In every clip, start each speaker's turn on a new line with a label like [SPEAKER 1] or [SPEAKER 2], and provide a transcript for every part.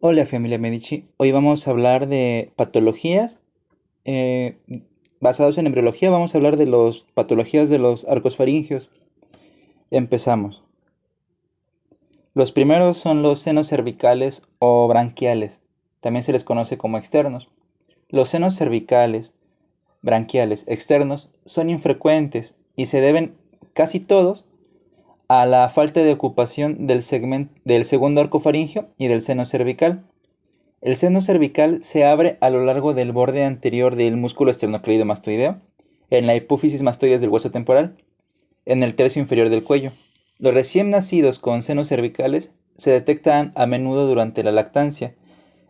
[SPEAKER 1] Hola familia Medici, hoy vamos a hablar de patologías eh, basados en embriología. Vamos a hablar de las patologías de los arcos faringios. Empezamos. Los primeros son los senos cervicales o branquiales, también se les conoce como externos. Los senos cervicales, branquiales, externos son infrecuentes y se deben casi todos a la falta de ocupación del segundo arco faringio y del seno cervical. El seno cervical se abre a lo largo del borde anterior del músculo esternocleidomastoideo, en la hipófisis mastoides del hueso temporal, en el tercio inferior del cuello. Los recién nacidos con senos cervicales se detectan a menudo durante la lactancia,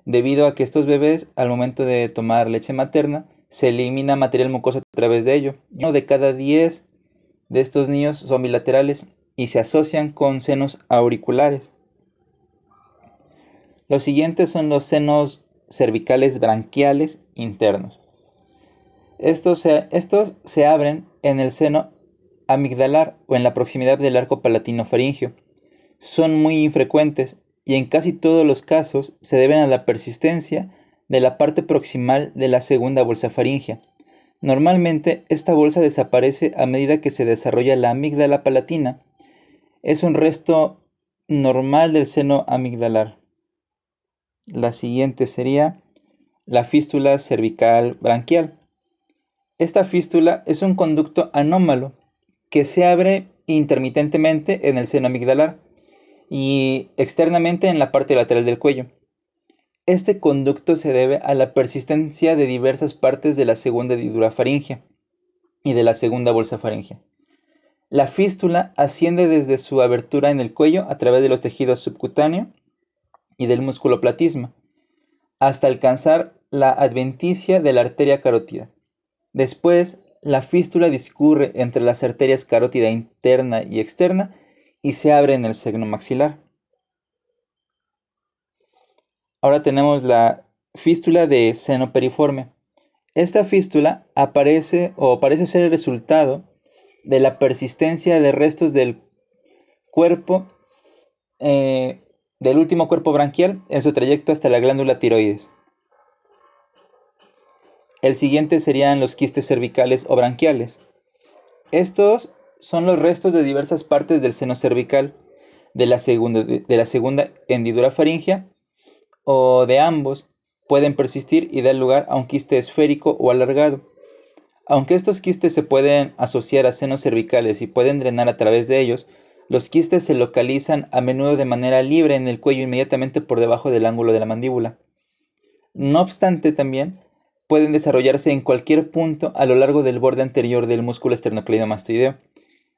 [SPEAKER 1] debido a que estos bebés, al momento de tomar leche materna, se elimina material mucoso a través de ello. Uno de cada 10 de estos niños son bilaterales y se asocian con senos auriculares. Los siguientes son los senos cervicales branquiales internos. Estos se abren en el seno amigdalar o en la proximidad del arco palatino-faringio. Son muy infrecuentes y en casi todos los casos se deben a la persistencia de la parte proximal de la segunda bolsa faríngea. Normalmente esta bolsa desaparece a medida que se desarrolla la amígdala palatina. Es un resto normal del seno amigdalar. La siguiente sería la fístula cervical branquial. Esta fístula es un conducto anómalo que se abre intermitentemente en el seno amigdalar y externamente en la parte lateral del cuello. Este conducto se debe a la persistencia de diversas partes de la segunda hendidura faríngea y de la segunda bolsa faríngea. La fístula asciende desde su abertura en el cuello a través de los tejidos subcutáneo y del músculo platisma, hasta alcanzar la adventicia de la arteria carótida. Después, la fístula discurre entre las arterias carótida interna y externa y se abre en el seno maxilar. Ahora tenemos la fístula de seno periforme. Esta fístula aparece o parece ser el resultado de la persistencia de restos del cuerpo, del último cuerpo branquial en su trayecto hasta la glándula tiroides. El siguiente serían los quistes cervicales o branquiales. Estos son los restos de diversas partes del seno cervical, de la segunda hendidura faríngea o de ambos. Pueden persistir y dar lugar a un quiste esférico o alargado. Aunque estos quistes se pueden asociar a senos cervicales y pueden drenar a través de ellos, los quistes se localizan a menudo de manera libre en el cuello inmediatamente por debajo del ángulo de la mandíbula. No obstante, también pueden desarrollarse en cualquier punto a lo largo del borde anterior del músculo esternocleidomastoideo,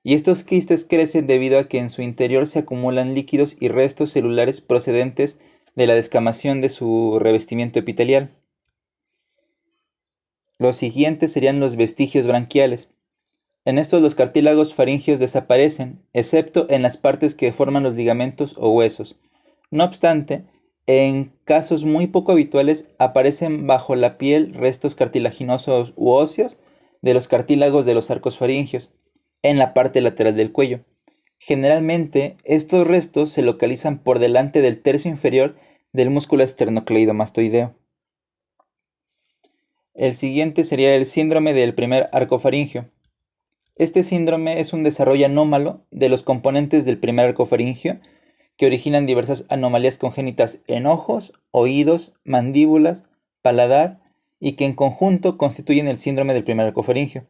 [SPEAKER 1] y estos quistes crecen debido a que en su interior se acumulan líquidos y restos celulares procedentes de la descamación de su revestimiento epitelial. Los siguientes serían los vestigios branquiales. En estos los cartílagos faringios desaparecen, excepto en las partes que forman los ligamentos o huesos. No obstante, en casos muy poco habituales aparecen bajo la piel restos cartilaginosos u óseos de los cartílagos de los arcos faringios, en la parte lateral del cuello. Generalmente, estos restos se localizan por delante del tercio inferior del músculo esternocleidomastoideo. El siguiente sería el síndrome del primer arco faringio. Este síndrome es un desarrollo anómalo de los componentes del primer arco faringio que originan diversas anomalías congénitas en ojos, oídos, mandíbulas, paladar y que en conjunto constituyen el síndrome del primer arco faringio.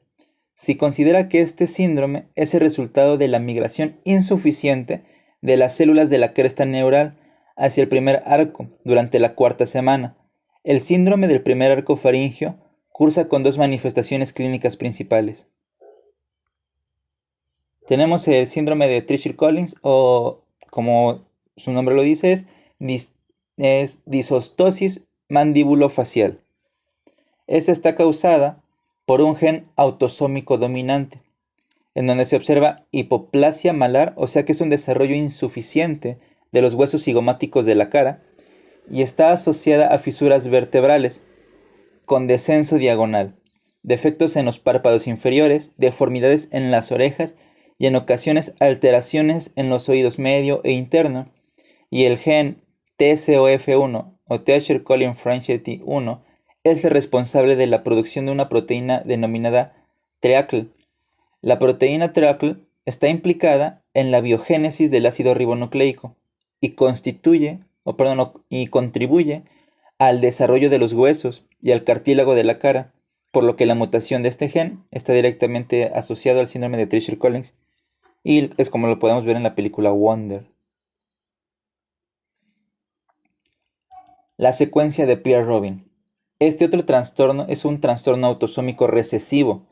[SPEAKER 1] Se considera que este síndrome es el resultado de la migración insuficiente de las células de la cresta neural hacia el primer arco durante la cuarta semana. El síndrome del primer arco faringio cursa con dos manifestaciones clínicas principales. Tenemos el síndrome de Treacher-Collins o, como su nombre lo dice, es disostosis mandibulofacial. Esta está causada por un gen autosómico dominante, en donde se observa hipoplasia malar, o sea que es un desarrollo insuficiente de los huesos cigomáticos de la cara, y está asociada a fisuras vertebrales, con descenso diagonal, defectos en los párpados inferiores, deformidades en las orejas y en ocasiones alteraciones en los oídos medio e interno, y el gen TSOF1 o Treacher-Collins-Franchetti-1 es el responsable de la producción de una proteína denominada TREACL. La proteína TREACL está implicada en la biogénesis del ácido ribonucleico y contribuye al desarrollo de los huesos y al cartílago de la cara, por lo que la mutación de este gen está directamente asociado al síndrome de Treacher-Collins y es como lo podemos ver en la película Wonder. La secuencia de Pierre-Robin. Este otro trastorno es un trastorno autosómico recesivo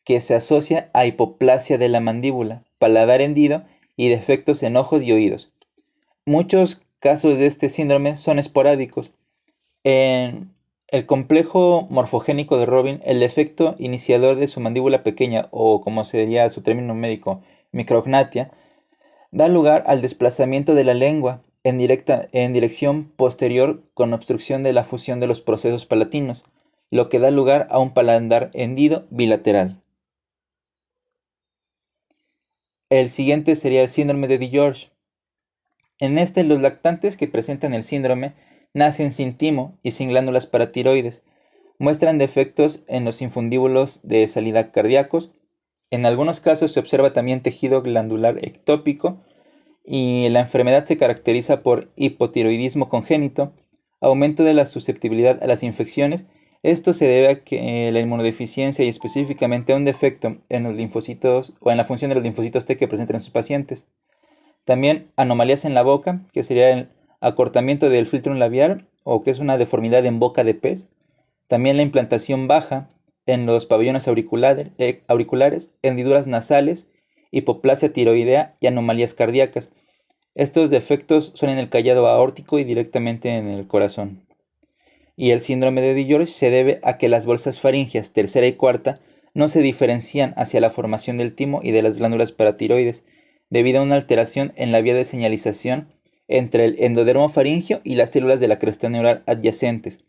[SPEAKER 1] que se asocia a hipoplasia de la mandíbula, paladar hendido y defectos en ojos y oídos. Muchos casos de este síndrome son esporádicos. En el complejo morfogénico de Robin, el defecto iniciador de su mandíbula pequeña, o como sería su término médico, micrognatia, da lugar al desplazamiento de la lengua en dirección posterior con obstrucción de la fusión de los procesos palatinos, lo que da lugar a un paladar hendido bilateral. El siguiente sería el síndrome de DiGeorge. En este, los lactantes que presentan el síndrome nacen sin timo y sin glándulas paratiroides, muestran defectos en los infundíbulos de salida cardíacos. En algunos casos se observa también tejido glandular ectópico y la enfermedad se caracteriza por hipotiroidismo congénito, aumento de la susceptibilidad a las infecciones. Esto se debe a que la inmunodeficiencia y específicamente a un defecto en los linfocitos o en la función de los linfocitos T que presentan sus pacientes. También anomalías en la boca, que sería el acortamiento del filtro labial o que es una deformidad en boca de pez. También la implantación baja en los pabellones auriculares, hendiduras nasales, hipoplasia tiroidea y anomalías cardíacas. Estos defectos son en el callado aórtico y directamente en el corazón. Y el síndrome de DiGeorge se debe a que las bolsas faringeas tercera y cuarta no se diferencian hacia la formación del timo y de las glándulas paratiroides, debido a una alteración en la vía de señalización entre el endodermo faríngeo y las células de la cresta neural adyacentes.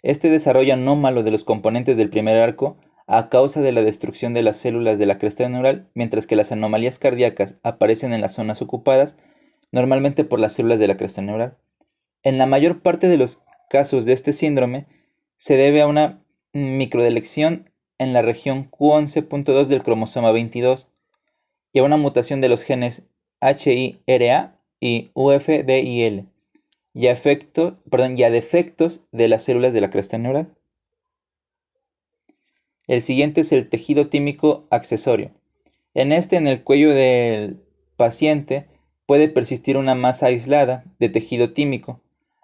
[SPEAKER 1] Este desarrollo anómalo de los componentes del primer arco a causa de la destrucción de las células de la cresta neural, mientras que las anomalías cardíacas aparecen en las zonas ocupadas, normalmente por las células de la cresta neural. En la mayor parte de los casos de este síndrome, se debe a una microdelección en la región Q11.2 del cromosoma 22 y a una mutación de los genes HIRA y UFDIL y a defectos de las células de la cresta neural. El siguiente es el tejido tímico accesorio. En el cuello del paciente puede persistir una masa aislada de tejido tímico,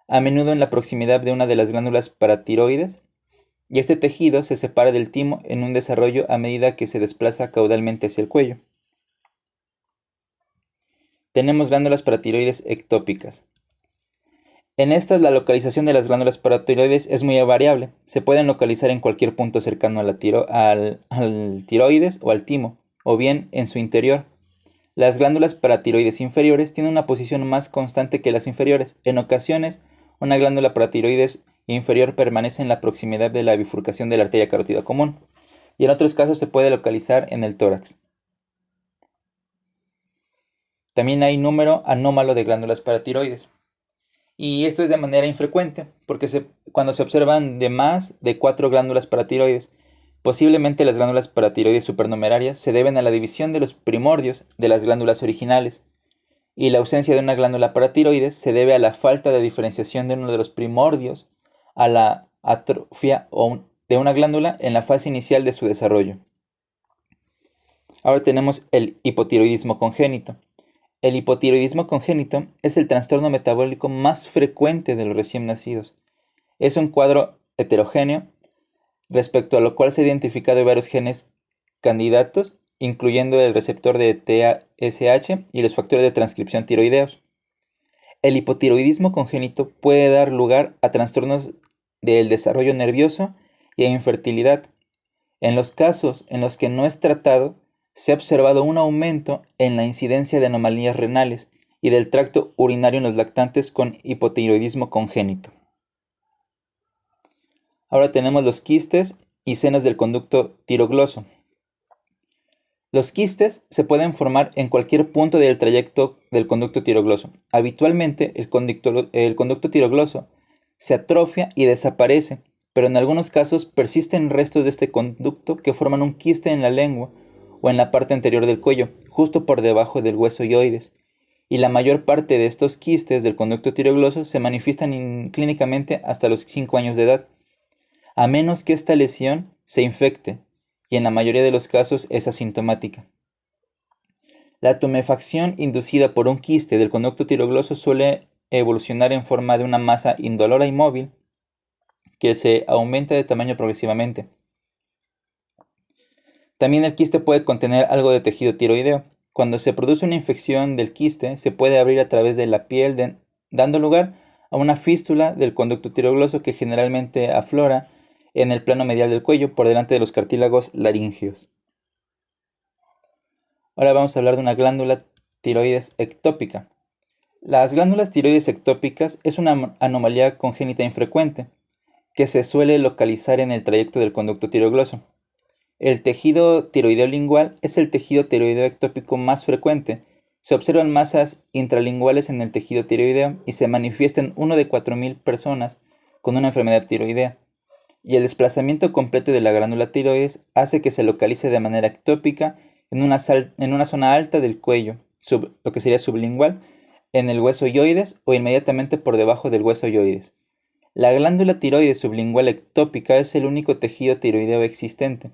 [SPEAKER 1] a menudo en la proximidad de una de las glándulas paratiroides, y este tejido se separa del timo en un desarrollo a medida que se desplaza caudalmente hacia el cuello. Tenemos glándulas paratiroides ectópicas. En estas, la localización de las glándulas paratiroides es muy variable. Se pueden localizar en cualquier punto cercano al tiroides o al timo, o bien en su interior. Las glándulas paratiroides inferiores tienen una posición más constante que las inferiores. En ocasiones, una glándula paratiroides inferior permanece en la proximidad de la bifurcación de la arteria carótida común, y en otros casos se puede localizar en el tórax. También hay número anómalo de glándulas paratiroides. Y esto es de manera infrecuente, porque cuando se observan de más de 4 glándulas paratiroides, posiblemente las glándulas paratiroides supernumerarias se deben a la división de los primordios de las glándulas originales, y la ausencia de una glándula paratiroides se debe a la falta de diferenciación de uno de los primordios, a la atrofia de una glándula en la fase inicial de su desarrollo. Ahora tenemos el hipotiroidismo congénito. El hipotiroidismo congénito es el trastorno metabólico más frecuente de los recién nacidos. Es un cuadro heterogéneo, respecto a lo cual se ha identificado varios genes candidatos, incluyendo el receptor de TSH y los factores de transcripción tiroideos. El hipotiroidismo congénito puede dar lugar a trastornos del desarrollo nervioso y a infertilidad. En los casos en los que no es tratado, se ha observado un aumento en la incidencia de anomalías renales y del tracto urinario en los lactantes con hipotiroidismo congénito. Ahora tenemos los quistes y senos del conducto tirogloso. Los quistes se pueden formar en cualquier punto del trayecto del conducto tirogloso. Habitualmente, el conducto tirogloso se atrofia y desaparece, pero en algunos casos persisten restos de este conducto que forman un quiste en la lengua o en la parte anterior del cuello, justo por debajo del hueso hyoides, y la mayor parte de estos quistes del conducto tiroglosio se manifiestan clínicamente hasta los 5 años de edad, a menos que esta lesión se infecte, y en la mayoría de los casos es asintomática. La tumefacción inducida por un quiste del conducto tiroglosio suele evolucionar en forma de una masa indolora y móvil que se aumenta de tamaño progresivamente. También el quiste puede contener algo de tejido tiroideo. Cuando se produce una infección del quiste, se puede abrir a través de la piel, dando lugar a una fístula del conducto tiroglosio que generalmente aflora en el plano medial del cuello por delante de los cartílagos laringeos. Ahora vamos a hablar de una glándula tiroides ectópica. Las glándulas tiroides ectópicas es una anomalía congénita infrecuente que se suele localizar en el trayecto del conducto tiroglosio. El tejido tiroideo lingual es el tejido tiroideo ectópico más frecuente. Se observan masas intralinguales en el tejido tiroideo y se manifiesta en 1 de 4.000 personas con una enfermedad tiroidea. Y el desplazamiento completo de la glándula tiroides hace que se localice de manera ectópica en una zona alta del cuello, lo que sería sublingual, en el hueso hyoides o inmediatamente por debajo del hueso hyoides. La glándula tiroides sublingual ectópica es el único tejido tiroideo existente.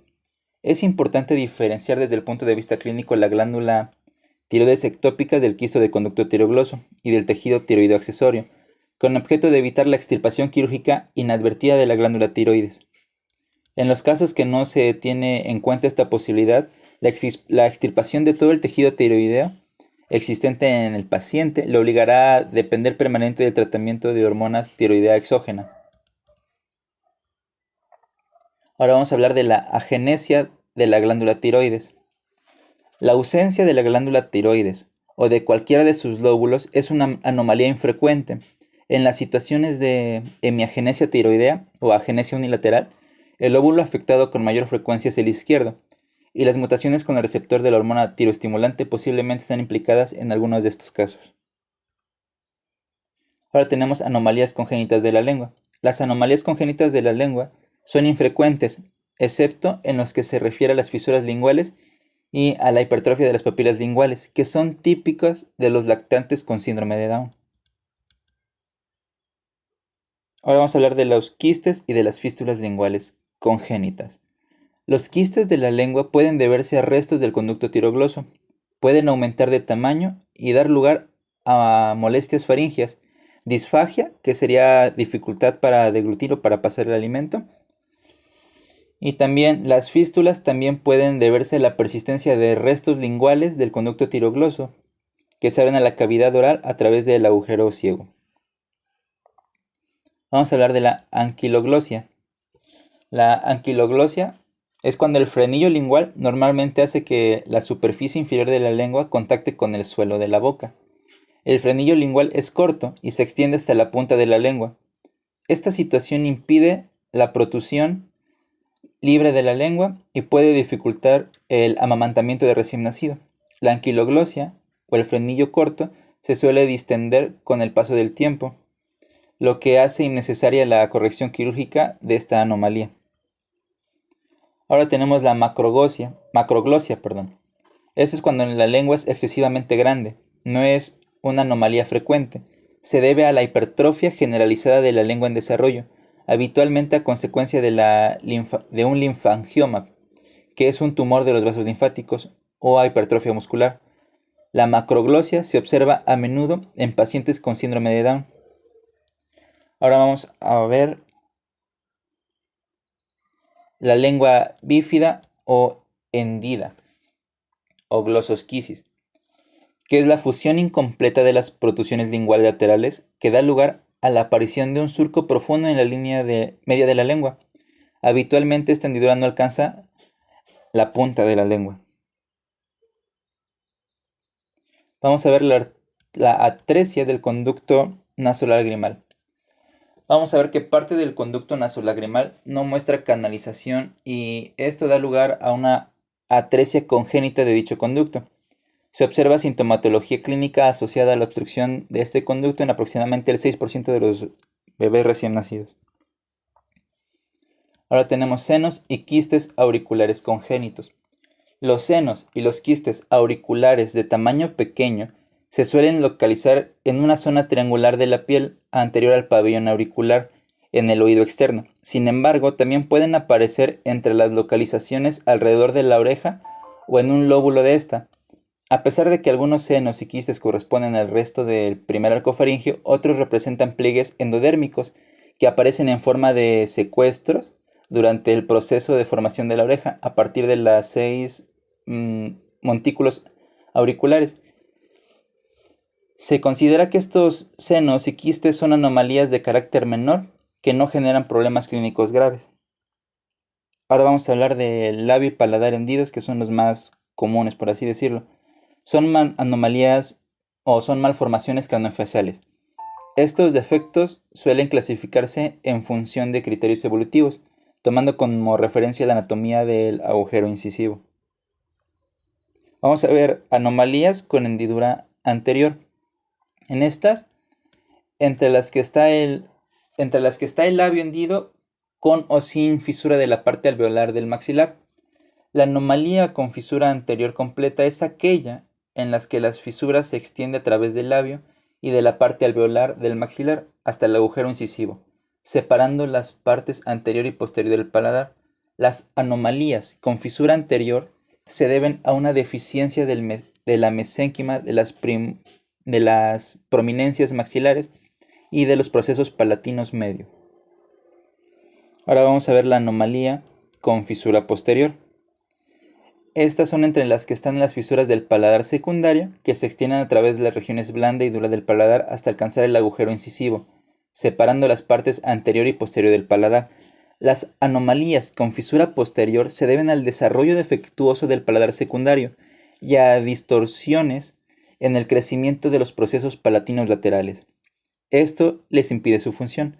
[SPEAKER 1] Es importante diferenciar desde el punto de vista clínico la glándula tiroides ectópica del quisto de conducto tiroglosio y del tejido tiroideo accesorio, con objeto de evitar la extirpación quirúrgica inadvertida de la glándula tiroides. En los casos que no se tiene en cuenta esta posibilidad, la extirpación de todo el tejido tiroideo existente en el paciente le obligará a depender permanente del tratamiento de hormonas tiroidea exógena. Ahora vamos a hablar de la agenesia de la glándula tiroides. La ausencia de la glándula tiroides o de cualquiera de sus lóbulos es una anomalía infrecuente. En las situaciones de hemiagenesia tiroidea o agenesia unilateral, el lóbulo afectado con mayor frecuencia es el izquierdo, y las mutaciones con el receptor de la hormona tiroestimulante posiblemente están implicadas en algunos de estos casos. Ahora tenemos anomalías congénitas de la lengua. Las anomalías congénitas de la lengua son infrecuentes, excepto en los que se refiere a las fisuras linguales y a la hipertrofia de las papilas linguales, que son típicas de los lactantes con síndrome de Down. Ahora vamos a hablar de los quistes y de las fístulas linguales congénitas. Los quistes de la lengua pueden deberse a restos del conducto tirogloso, pueden aumentar de tamaño y dar lugar a molestias faringias, disfagia, que sería dificultad para deglutir o para pasar el alimento, y también las fístulas también pueden deberse a la persistencia de restos linguales del conducto tirogloso, que se abren a la cavidad oral a través del agujero ciego. Vamos a hablar de la anquiloglosia. La anquiloglosia es cuando el frenillo lingual normalmente hace que la superficie inferior de la lengua contacte con el suelo de la boca. El frenillo lingual es corto y se extiende hasta la punta de la lengua. Esta situación impide la protusión libre de la lengua y puede dificultar el amamantamiento de recién nacido. La anquiloglosia o el frenillo corto se suele distender con el paso del tiempo, lo que hace innecesaria la corrección quirúrgica de esta anomalía. Ahora tenemos la macroglosia. Esto es cuando la lengua es excesivamente grande, no es una anomalía frecuente. Se debe a la hipertrofia generalizada de la lengua en desarrollo, habitualmente a consecuencia de un linfangioma, que es un tumor de los vasos linfáticos, o a hipertrofia muscular. La macroglosia se observa a menudo en pacientes con síndrome de Down. Ahora vamos a ver la lengua bífida o hendida, o glososquisis, que es la fusión incompleta de las protusiones linguales laterales que da lugar a la aparición de un surco profundo en la línea media de la lengua. Habitualmente esta hendidura no alcanza la punta de la lengua. Vamos a ver la atresia del conducto nasolagrimal. Vamos a ver que parte del conducto nasolagrimal no muestra canalización y esto da lugar a una atresia congénita de dicho conducto. Se observa sintomatología clínica asociada a la obstrucción de este conducto en aproximadamente el 6% de los bebés recién nacidos. Ahora tenemos senos y quistes auriculares congénitos. Los senos y los quistes auriculares de tamaño pequeño se suelen localizar en una zona triangular de la piel anterior al pabellón auricular, en el oído externo. Sin embargo, también pueden aparecer entre las localizaciones alrededor de la oreja o en un lóbulo de esta. A pesar de que algunos senos y quistes corresponden al resto del primer arco faríngeo, otros representan pliegues endodérmicos que aparecen en forma de secuestros durante el proceso de formación de la oreja a partir de las 6 montículos auriculares. Se considera que estos senos y quistes son anomalías de carácter menor que no generan problemas clínicos graves. Ahora vamos a hablar del labio y paladar hendidos, que son los más comunes, por así decirlo. Son anomalías o son malformaciones craniofaciales. Estos defectos suelen clasificarse en función de criterios evolutivos, tomando como referencia la anatomía del agujero incisivo. Vamos a ver anomalías con hendidura anterior. En estas, entre las que está el labio hendido con o sin fisura de la parte alveolar del maxilar. La anomalía con fisura anterior completa es aquella en las que las fisuras se extienden a través del labio y de la parte alveolar del maxilar hasta el agujero incisivo, separando las partes anterior y posterior del paladar. Las anomalías con fisura anterior se deben a una deficiencia de la mesénquima de las prominencias maxilares y de los procesos palatinos medio. Ahora vamos a ver la anomalía con fisura posterior. Estas son entre las que están las fisuras del paladar secundario, que se extienden a través de las regiones blanda y dura del paladar hasta alcanzar el agujero incisivo, separando las partes anterior y posterior del paladar. Las anomalías con fisura posterior se deben al desarrollo defectuoso del paladar secundario y a distorsiones en el crecimiento de los procesos palatinos laterales. Esto les impide su función.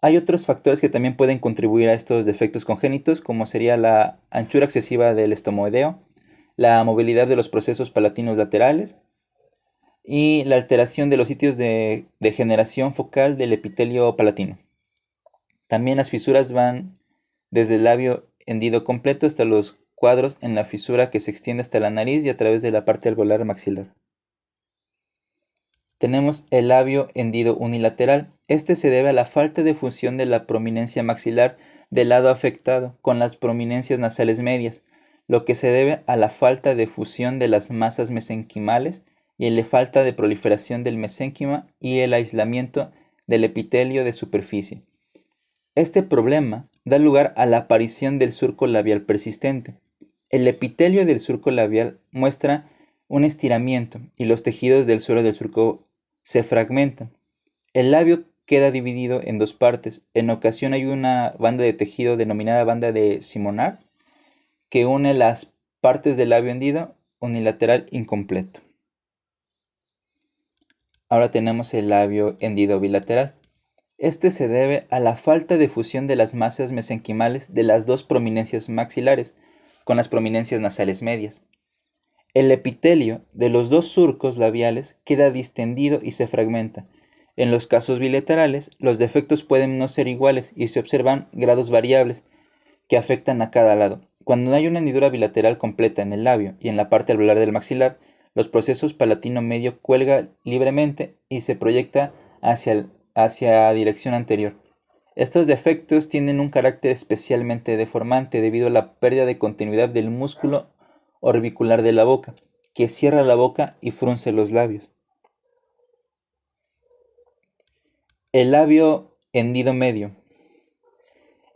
[SPEAKER 1] Hay otros factores que también pueden contribuir a estos defectos congénitos, como sería la anchura excesiva del estomoideo, la movilidad de los procesos palatinos laterales y la alteración de los sitios de degeneración focal del epitelio palatino. También las fisuras van desde el labio hendido completo hasta los cuadros en la fisura que se extiende hasta la nariz y a través de la parte alveolar maxilar. Tenemos el labio hendido unilateral. Este se debe a la falta de fusión de la prominencia maxilar del lado afectado con las prominencias nasales medias, lo que se debe a la falta de fusión de las masas mesenquimales y a la falta de proliferación del mesénquima y el aislamiento del epitelio de superficie. Este problema da lugar a la aparición del surco labial persistente. El epitelio del surco labial muestra un estiramiento y los tejidos del suelo del surco se fragmentan. El labio queda dividido en dos partes. En ocasión hay una banda de tejido denominada banda de Simonard que une las partes del labio hendido unilateral incompleto. Ahora tenemos el labio hendido bilateral. Este se debe a la falta de fusión de las masas mesenquimales de las dos prominencias maxilares con las prominencias nasales medias. El epitelio de los dos surcos labiales queda distendido y se fragmenta. En los casos bilaterales, los defectos pueden no ser iguales y se observan grados variables que afectan a cada lado. Cuando no hay una hendidura bilateral completa en el labio y en la parte alveolar del maxilar, los procesos palatino medio cuelga libremente y se proyecta hacia dirección anterior. Estos defectos tienen un carácter especialmente deformante debido a la pérdida de continuidad del músculo orbicular de la boca, que cierra la boca y frunce los labios. El labio hendido medio.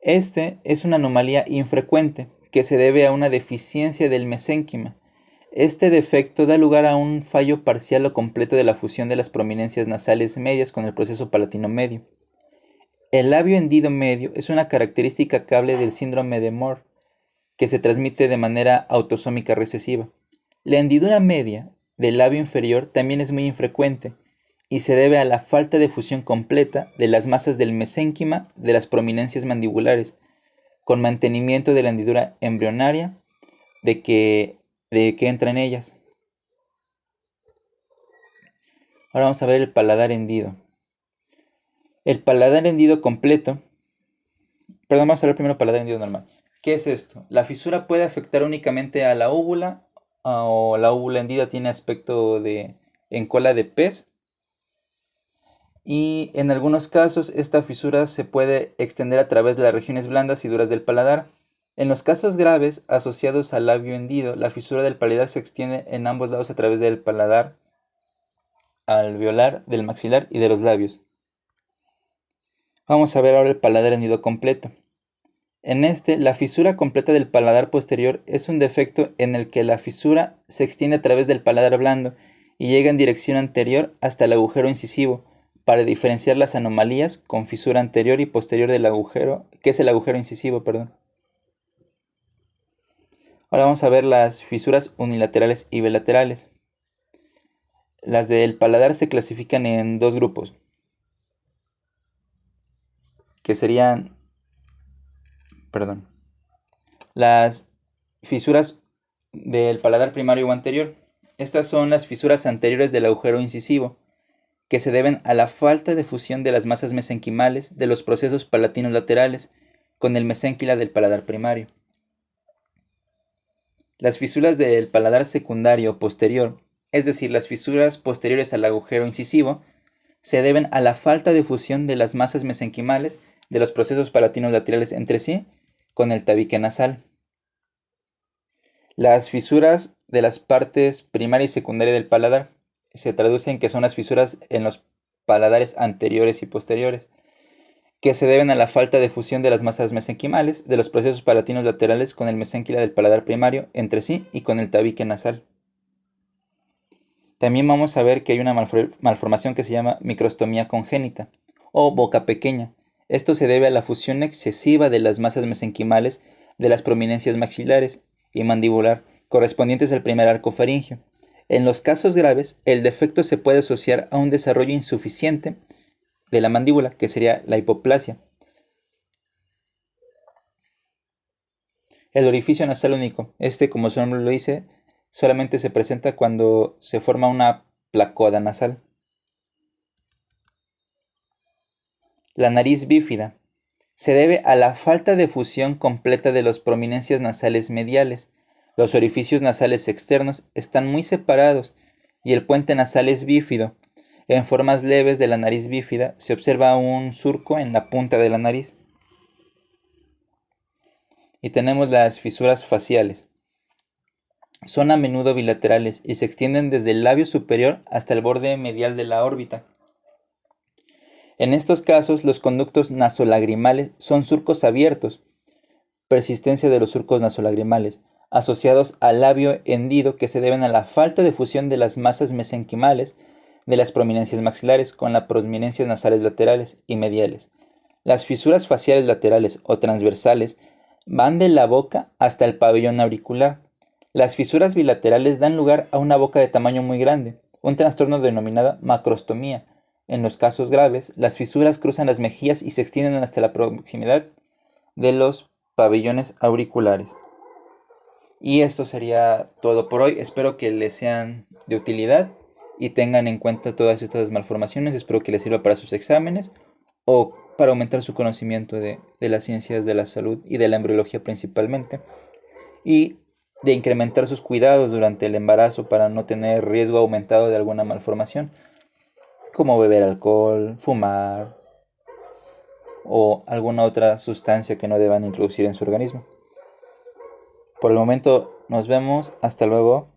[SPEAKER 1] Este es una anomalía infrecuente que se debe a una deficiencia del mesénquima. Este defecto da lugar a un fallo parcial o completo de la fusión de las prominencias nasales medias con el proceso palatino medio. El labio hendido medio es una característica cable del síndrome de Moore, que se transmite de manera autosómica recesiva. La hendidura media del labio inferior también es muy infrecuente y se debe a la falta de fusión completa de las masas del mesénquima de las prominencias mandibulares, con mantenimiento de la hendidura embrionaria de que entra en ellas. Ahora vamos a ver el paladar hendido. El paladar hendido completo, perdón, vamos a ver primero paladar hendido normal. ¿Qué es esto? La fisura puede afectar únicamente a la úvula, o la úvula hendida tiene aspecto de en cola de pez, y en algunos casos esta fisura se puede extender a través de las regiones blandas y duras del paladar. En los casos graves asociados al labio hendido, la fisura del paladar se extiende en ambos lados a través del paladar alveolar, del maxilar y de los labios. Vamos a ver ahora el paladar hendido completo. En este, la fisura completa del paladar posterior es un defecto en el que la fisura se extiende a través del paladar blando y llega en dirección anterior hasta el agujero incisivo, para diferenciar las anomalías con fisura anterior y posterior del agujero, que es el agujero incisivo, perdón. Ahora vamos a ver las fisuras unilaterales y bilaterales. Las del paladar se clasifican en dos grupos, que serían, perdón, las fisuras del paladar primario o anterior. Estas son las fisuras anteriores del agujero incisivo, que se deben a la falta de fusión de las masas mesenquimales de los procesos palatinos laterales con el mesénquila del paladar primario. Las fisuras del paladar secundario o posterior, es decir, las fisuras posteriores al agujero incisivo, se deben a la falta de fusión de las masas mesenquimales de los procesos palatinos laterales entre sí con el tabique nasal. Las fisuras de las partes primaria y secundaria del paladar se traducen que son las fisuras en los paladares anteriores y posteriores, que se deben a la falta de fusión de las masas mesenquimales de los procesos palatinos laterales con el mesénquila del paladar primario entre sí y con el tabique nasal. También vamos a ver que hay una malformación que se llama microstomía congénita o boca pequeña. Esto se debe a la fusión excesiva de las masas mesenquimales de las prominencias maxilares y mandibular correspondientes al primer arco faríngeo. En los casos graves, el defecto se puede asociar a un desarrollo insuficiente de la mandíbula, que sería la hipoplasia. El orificio nasal único, como su nombre lo dice, solamente se presenta cuando se forma una placoda nasal. La nariz bífida se debe a la falta de fusión completa de las prominencias nasales mediales. Los orificios nasales externos están muy separados y el puente nasal es bífido. En formas leves de la nariz bífida se observa un surco en la punta de la nariz. Y tenemos las fisuras faciales. Son a menudo bilaterales y se extienden desde el labio superior hasta el borde medial de la órbita. En estos casos, los conductos nasolagrimales son surcos abiertos, persistencia de los surcos nasolagrimales, asociados al labio hendido, que se deben a la falta de fusión de las masas mesenquimales de las prominencias maxilares con las prominencias nasales laterales y mediales. Las fisuras faciales laterales o transversales van de la boca hasta el pabellón auricular. Las fisuras bilaterales dan lugar a una boca de tamaño muy grande, un trastorno denominado macrostomía. En los casos graves, las fisuras cruzan las mejillas y se extienden hasta la proximidad de los pabellones auriculares. Y esto sería todo por hoy. Espero que les sean de utilidad y tengan en cuenta todas estas malformaciones. Espero que les sirva para sus exámenes o para aumentar su conocimiento de las ciencias de la salud y de la embriología principalmente. Y de incrementar sus cuidados durante el embarazo para no tener riesgo aumentado de alguna malformación, como beber alcohol, fumar o alguna otra sustancia que no deban introducir en su organismo. Por el momento nos vemos, hasta luego.